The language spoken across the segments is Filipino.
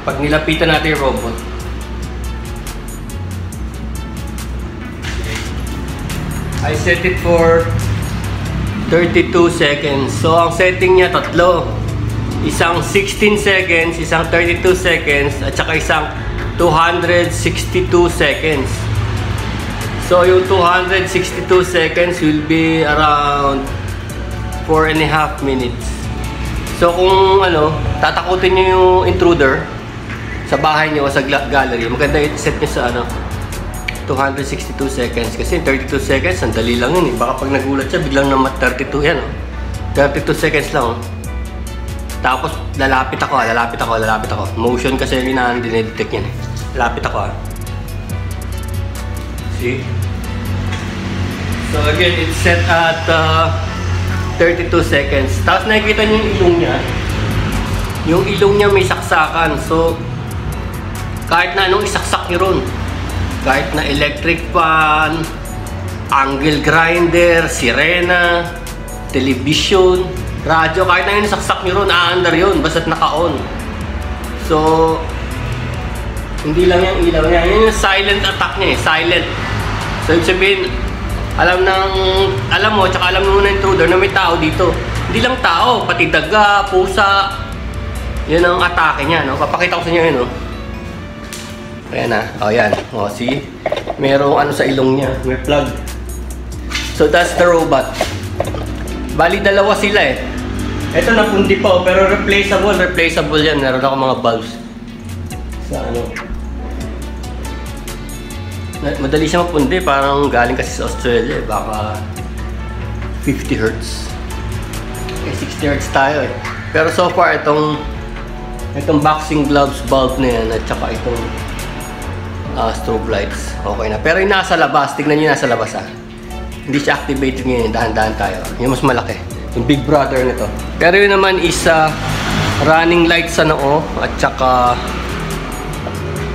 pag nilapitan natin yung robot. I set it for 32 seconds. So, ang setting niya tatlo. Isang 16 seconds, isang 32 seconds, at saka isang 262 seconds. So, yung 262 seconds will be around 4.5 minutes. So, kung ano, tatakutin nyo yung intruder sa bahay nyo o sa gallery, maganda i-set nyo sa ano, 262 seconds. Kasi 32 seconds, ang dali lang yun eh. Baka pag nagulat siya, biglang namat 32 yan oh. 32 seconds lang oh. Tapos, lalapit ako. Motion kasi yung dinedetect yan eh. Lalapit ako ah. See? So again, it's set at 32 seconds. Tapos nakikita niyo yung ilong niya. Yung ilong niya may saksakan. So, kahit na anong isaksak niyo ron. Kahit na electric fan, angle grinder, sirena, television, radyo, kahit na yung saksak niyo ron, aandar yun, basta't naka-on. So, hindi lang yung ilaw niya. Yan yung silent attack niya eh, silent. So, ibig sabihin, alam mo, tsaka alam mo na intruder na may tao dito. Hindi lang tao, pati daga, pusa. Yan ang atake niya, no? Papakita ko sa inyo yun, no? Ayan na. O, yan. O, see? Merong ano sa ilong niya. May plug. So, that's the robot. Bali, dalawa sila eh. Ito napundi pa, pero replaceable yan. Meron ako mga bulbs. Sa ano. Madali siya mapundi, parang galing kasi sa Australia eh. Baka 50 Hz. Okay, 60 Hz tayo eh. Pero so far, itong boxing gloves bulb na yan at saka itong strobe lights, okay na. Pero yung nasa labas, tignan nyo yung nasa labas ah. Hindi siya activated ngayon, dahan-dahan tayo. Yung mas malaki, yung big brother nito. Pero yun naman is running light sa noo at saka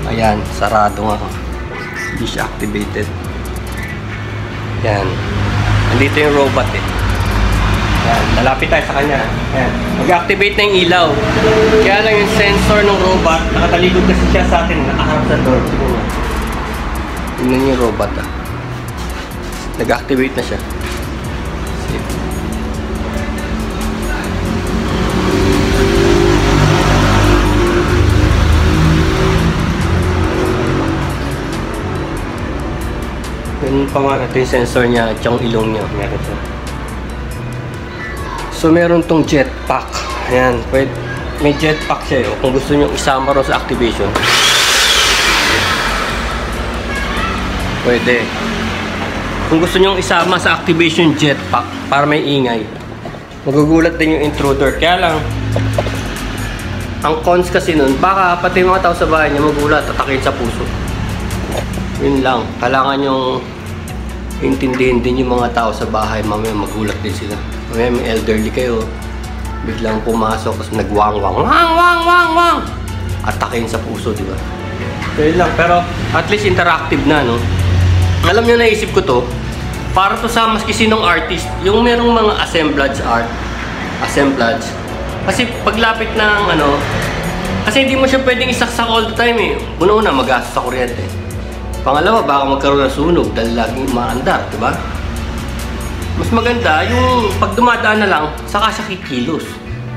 ayan, sarado nga. Hindi siya activated. Yan. Nandito yung robot eh. Yan. Lalapit tayo sa kanya. Yan. Mag-activate na yung ilaw. Kaya lang yung sensor ng robot, nakatalikod kasi siya sa atin. Nakaharap sa door. Siguro. Tingnan yung robot ah. Nag-activate na siya. See? Ganun pa nga ito yung sensor niya at yung ilong niya. Meron siya. So meron tong jetpack. Ayan. May jetpack siya yun. Kung gusto nyo isama rin sa activation. Pwede. Kung gusto nyo isama sa activation jetpack para may ingay. Magugulat din yung intruder. Kaya lang, ang cons kasi nun, baka pati mga tao sa bahay niya magulat, tatakin sa puso. Yun lang. Kailangan yung intindihin din yung mga tao sa bahay. Mamaya magulat din sila. Mamaya may elderly kayo. Biglang pumasok tapos nagwang-wang. Wang! Atakin sa puso, di ba? So yun lang. Pero at least interactive na, no? Alam nyo, naisip ko to. Para to sa maski sinong artist. Yung merong mga assemblage art. Assemblage. Kasi paglapit ng ano, kasi hindi mo siya pwedeng isaksak all the time eh. Una-una, magastos sa kuryente. Pangalawa, baka magkaroon ng sunog dahil laging maandar, di ba? Mas maganda yung pag dumadaan na lang, saka siya kikilos.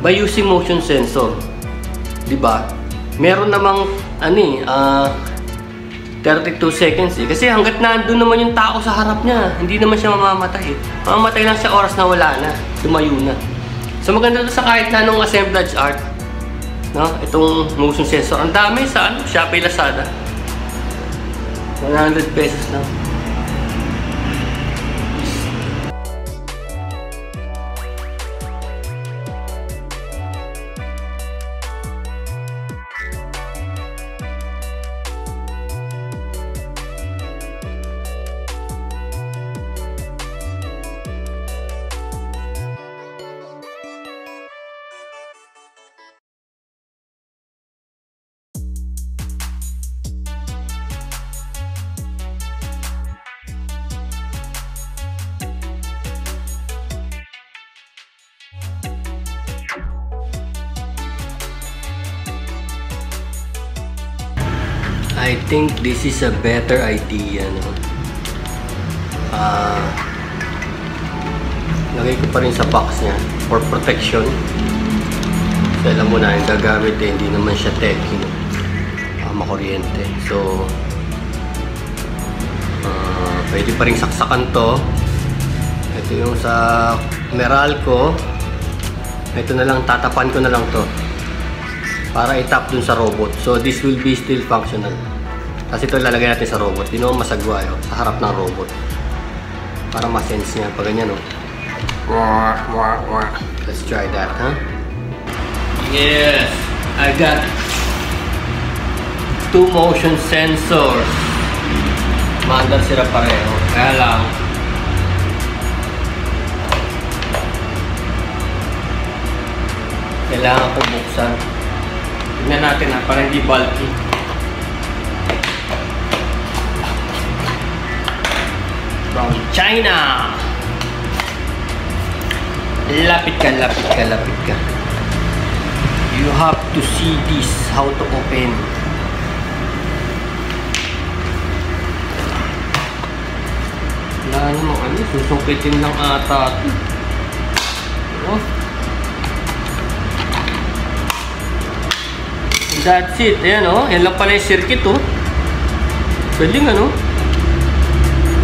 By using motion sensor. Di ba? Meron namang, 32 seconds eh. Kasi hanggat nandun naman yung tao sa harap niya, hindi naman siya mamamatay eh. Mamamatay lang siya oras na wala na. Tumayo na. So maganda to sa kahit na nung assemblage art. No? Itong motion sensor. Ang dami sa Shopee, Lazada. 100 pesos lang. I think this is a better idea, no? Lagay ko pa rin sa box niya for protection. So, alam mo na, yung gagamit hindi naman siya techy, no? Makuryente. So, pwede pa rin saksakan to. Ito yung sa Meralco. Ito na lang, tatapan ko na lang to para itap dun sa robot. So, this will be still functional. Kasi ito ilalagay natin sa robot. Di naman masagwa yun, sa harap ng robot. Para ma-sense niya. Pag ganyan, no? Let's try that, huh? Yes! I got 2 motion sensors. Maandar sila pareho. Kaya lang, kailangan ko buksan. Tignan natin ha, para hindi bulky. From China! Lapit ka, lapit ka, lapit ka. You have to see this, how to open. Wala naman ano, susungkitin lang ata. Oh. That's it. Ayan o. Yan lang pala yung circuit o. Pwede nga no.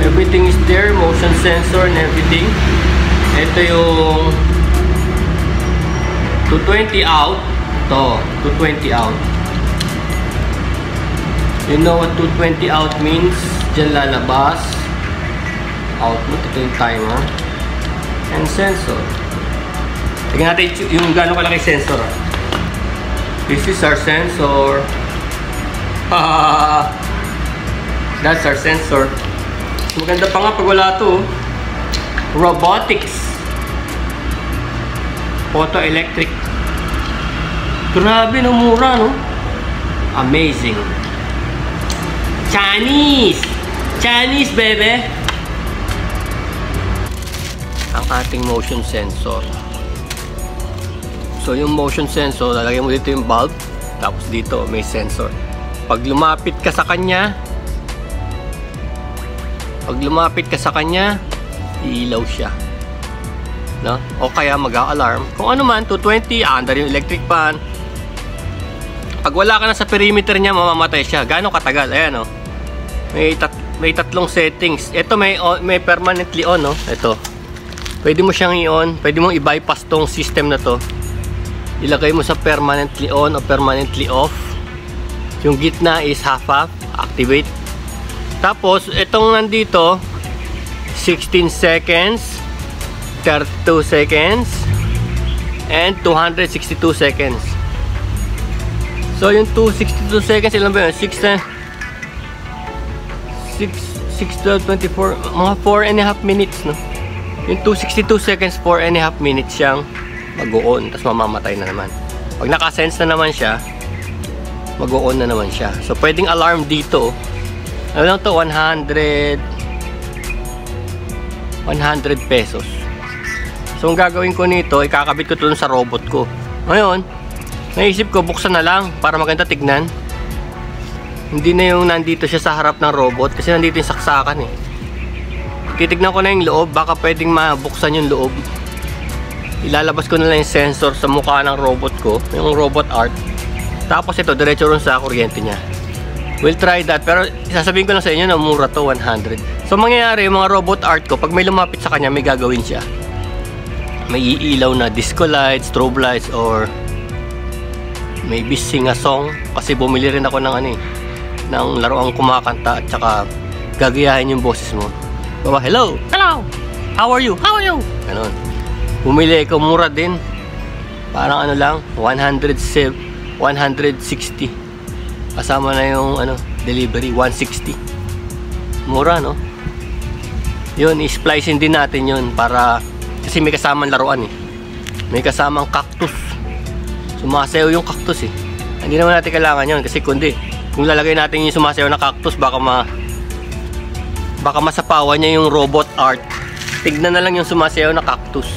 Everything is there. Motion sensor and everything. Ito yung 220 out. Ito. 220 out. You know what 220 out means? Diyan lalabas. Output. Ito yung timer. And sensor. Tingnan natin yung gano'ng kalaki sensor. This is our sensor. That's our sensor. Maganda pa nga pag wala to. Robotics. Photoelectric. Grabe no, mura no. Amazing. Chinese. Chinese baby. Ang ating motion sensor. So yung motion sensor, lalagay mo dito yung bulb, tapos dito may sensor. Pag lumapit ka sa kanya, iilaw siya. No? O kaya mag-a-alarm. Kung ano man, 220, under yung electric fan. Pag wala ka na sa perimeter niya, mamamatay siya. Gano'ng katagal? Ayan o. May tatlong settings. Ito may permanently on, no? Ito. Pwede mo siyang i-on. Pwede mong i-bypass tong system na to. Ilagay mo sa permanently on o permanently off. Yung gitna is half-half. Activate. Tapos, itong nandito, 16 seconds, 32 seconds, and 262 seconds. So, yung 262 seconds, ilan ba yun? 6, 12, 24, mga 4.5 minutes, no? Yung 262 seconds, 4.5 minutes siyang mag-o-on, tapos mamamatay na naman. Pag nakasense na naman siya, mag-o-on na naman siya. So, pwedeng alarm dito. Ano lang to? 100 pesos. So, ang gagawin ko nito, ikakabit ko ito sa robot ko. Ngayon, naisip ko, buksan na lang para maganda tignan. Hindi na yung nandito siya sa harap ng robot kasi nandito yung saksakan eh. Titignan ko na yung loob, baka pwedeng mabuksan yung loob. Ilalabas ko na lang yung sensor sa mukha ng robot ko, yung robot art. Tapos ito, diretso rin sa kuryente niya. We'll try that, pero sasabihin ko lang sa inyo na mura to, 100. So mangyayari, yung mga robot art ko, pag may lumapit sa kanya, may gagawin siya. May iilaw na disco lights, strobe lights, or maybe sing a song. Kasi bumili rin ako ng ng laruang kumakanta at saka gagayahin yung boses mo. Baba, hello! Hello! How are you? How are you? Ganon. Bumili ko, mura din. Parang ano lang, 160. Kasama na yung delivery, 160. Mura, no? Yun, i-splicing din natin yun para, kasi may kasamang laruan eh. May kasamang cactus. Sumasayaw yung cactus eh. Hindi naman natin kailangan yun kasi kundi, kung lalagay natin yung sumasayaw na cactus, baka masapawan niya yung robot art. Tignan na lang yung sumasayaw na cactus.